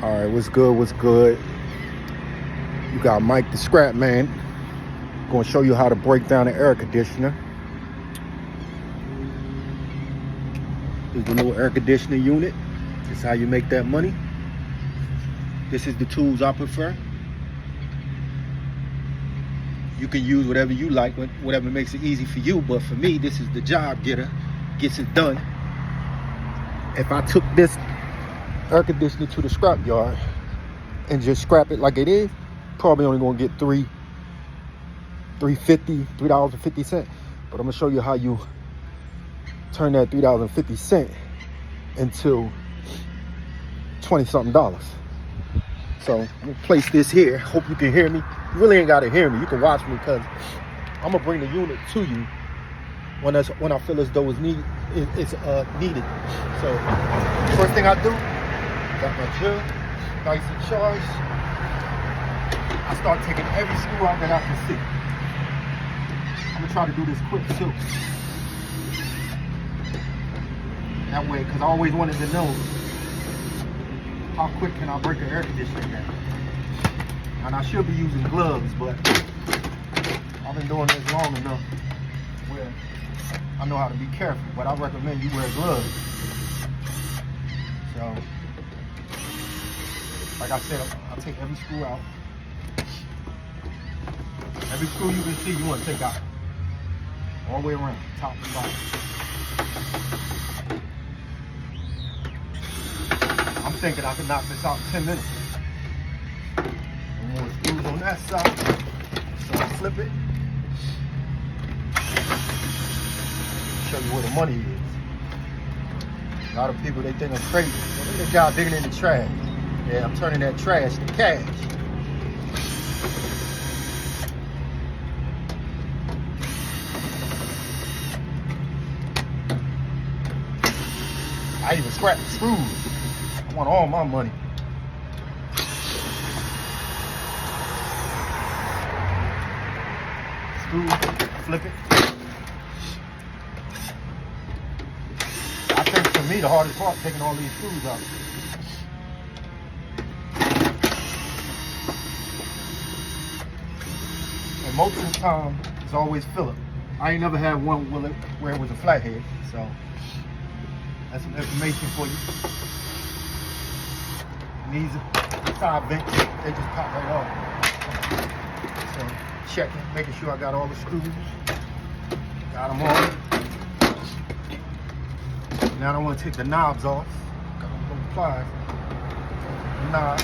All right, what's good? What's good? You got Mike the Scrap Man. Going to show you how to break down an air conditioner. Here's the little air conditioning unit. This is how you make that money. This is the tools I prefer. You can use whatever you like, whatever makes it easy for you. But for me, this is the job getter. Gets it done. If I took this air conditioner to the scrap yard and just scrap it like it is, probably only gonna get $3.50. But I'm gonna show you how you turn that $3.50 into $20-something. So I'm gonna place this here. Hope you can hear me. You really ain't gotta hear me. You can watch me because I'm gonna bring the unit to you when I feel as though it's needed. So first thing I do, got my drill, nice and charged. I start taking every screw out that I can see. I'm gonna try to do this quick too. That way, because I always wanted to know how quick can I break an air conditioner down. And I should be using gloves, but I've been doing this long enough where I know how to be careful, but I recommend you wear gloves. So, like I said, I'll take every screw out. Every screw you can see, you want to take out. All the way around, top and bottom. I'm thinking I can knock this out in 10 minutes. One more screws on that side. So I flip it. Show you where the money is. A lot of people, they think I'm crazy. Well, look at the guy digging in the trash. Yeah, I'm turning that trash to cash. I even scrapped the screws. I want all my money. Screw, flip it. I think for me the hardest part taking all these screws out. And most of the time it's always Philip. I ain't never had one where it was a flathead, so that's some information for you. And these side vents, they just pop right off. So checking, making sure I got all the screws. Got them all. Now I want to take the knobs off. Got them little pliers. Knob.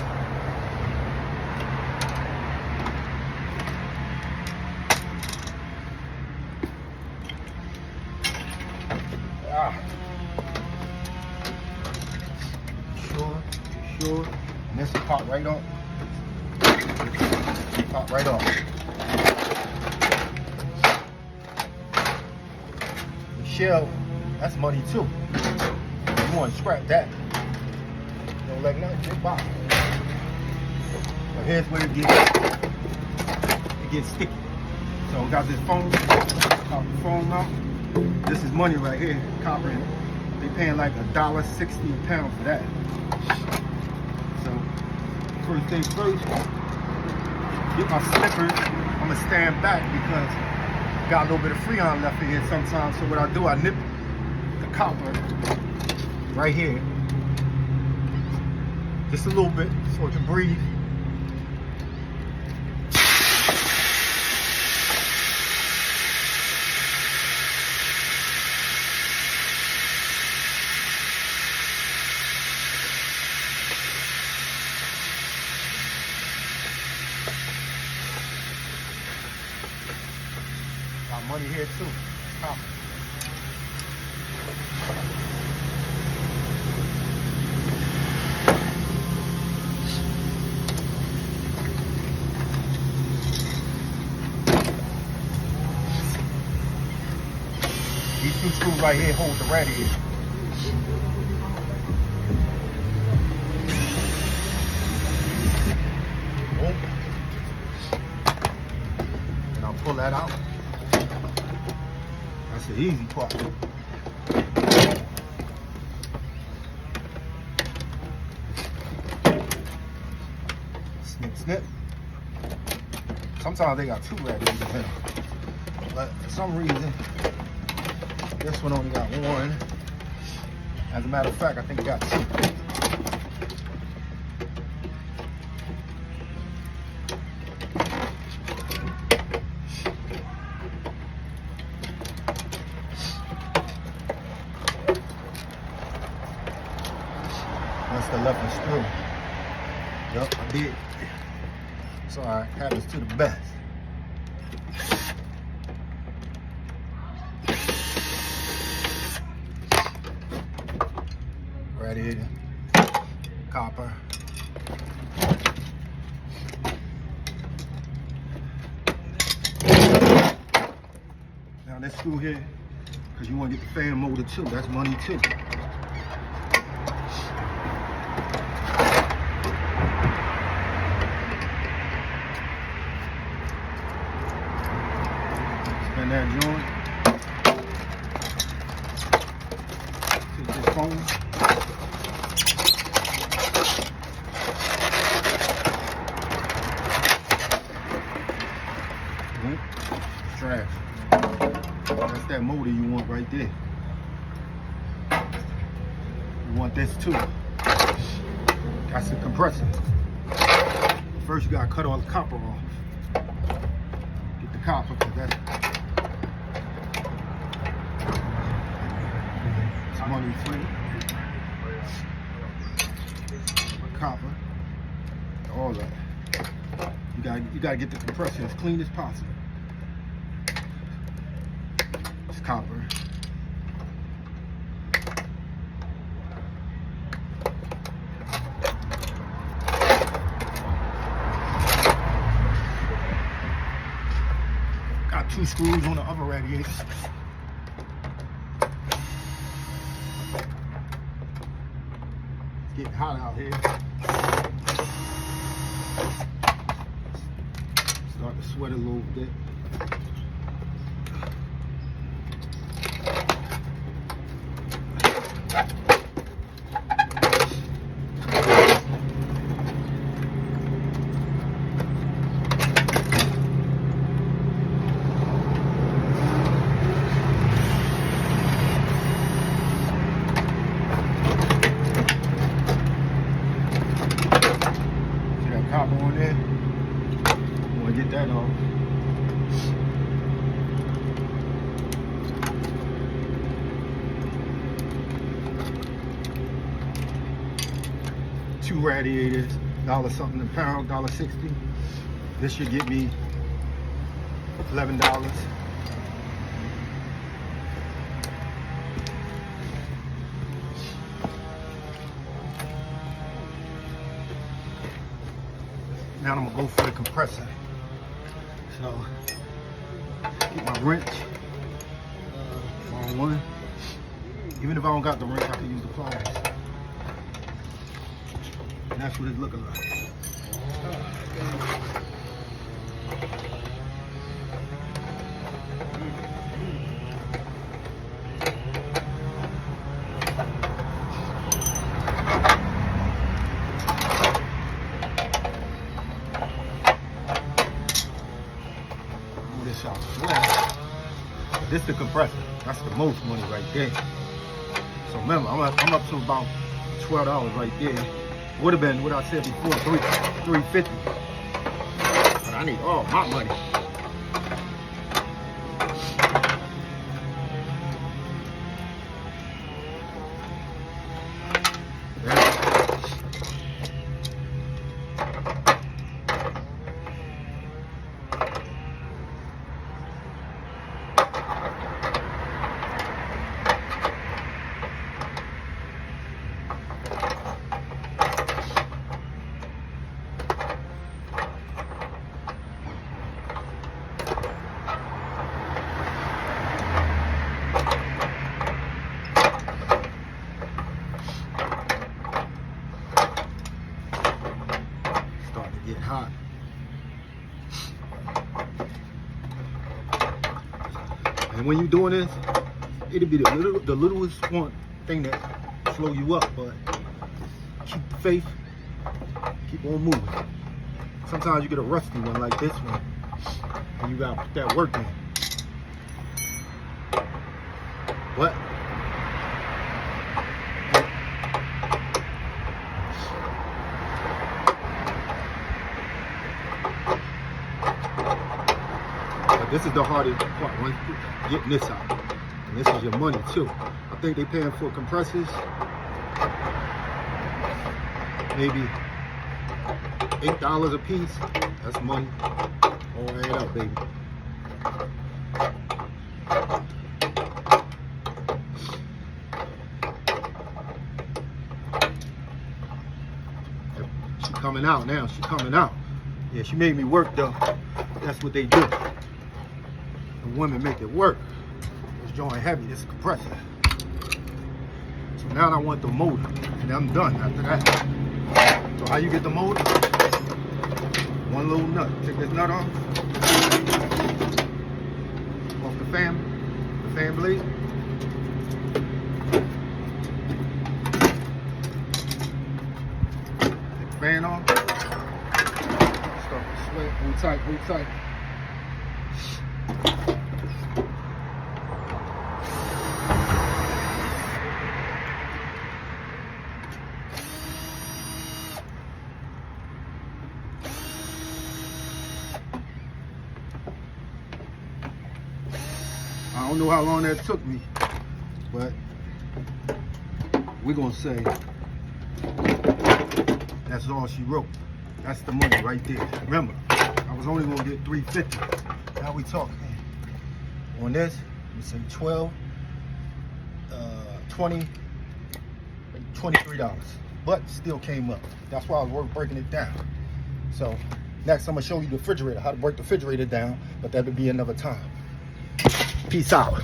Sure. And this will pop right off. Pop right off. The shell, that's money too. You want to scrap that. Don't let nothing get by. But here's where it gets sticky. So we got this foam. Pop the foam out. This is money right here. Copper in it. They paying like $1.60 a pound for that. So first things first, get my slippers. I'm gonna stand back because got a little bit of freon left in here sometimes. So what I do, I nip the copper right here, just a little bit so it can breathe. Got money here too. Copper. These two screws right here hold the radiator. Boom. And I'll pull that out. That's the easy part. snip. Sometimes they got 2 radiators in them. But for some reason, this one only got 1. As a matter of fact, I think it got 2. That's the left screw. Yup, I did. It's alright, happens to the best. Radiator, copper. Now this screw here, because you want to get the fan motor too, that's money too. Spin that joint. Take this phone. Trash. That's that motor you want right there. You want this too. That's the compressor. First you gotta cut all the copper off. Get the copper, because that's money free. Copper. All that. You gotta get the compressor as clean as possible. It's copper. Got 2 screws on the other radiator. It's getting hot out here. Start to sweat a little bit. Copper on there. I want to get that off. Two radiators, $1 something a pound, $1.60. This should get me $11. Now I'm gonna go for the compressor. So, get my wrench. Wrong one. Even if I don't got the wrench, I can use the pliers. And that's what it's looking like. This is the compressor. That's the most money right there. So remember, I'm up to about $12 right there. Would have been what I said before, $3.50. But I need all my money. Get hot. And when you're doing this, it'll be the littlest thing that slow you up, but keep the faith, keep on moving. Sometimes you get a rusty one like this one, and you gotta put that work in. What? But this is the hardest part, once getting this out. And this is your money too. I think they paying for compressors maybe $8 a piece. That's money. All add up, baby. She coming out now. She coming out. Yeah, she made me work though. That's what they do. The women make it work. This joint heavy. This is compressor. So now I want the motor, and I'm done after that. So how you get the motor? One little nut. Take this nut off the fan blade. Take the fan off. Start to sweat. Hold tight, hold tight. I don't know how long that took me, but we're gonna say that's all she wrote. That's the money right there. Remember, I was only gonna get $350. Now we talking. On this, we say 12, 20, $23. But still came up. That's why I was breaking it down. So next I'm gonna show you the refrigerator, how to break the refrigerator down, but that would be another time. Peace out.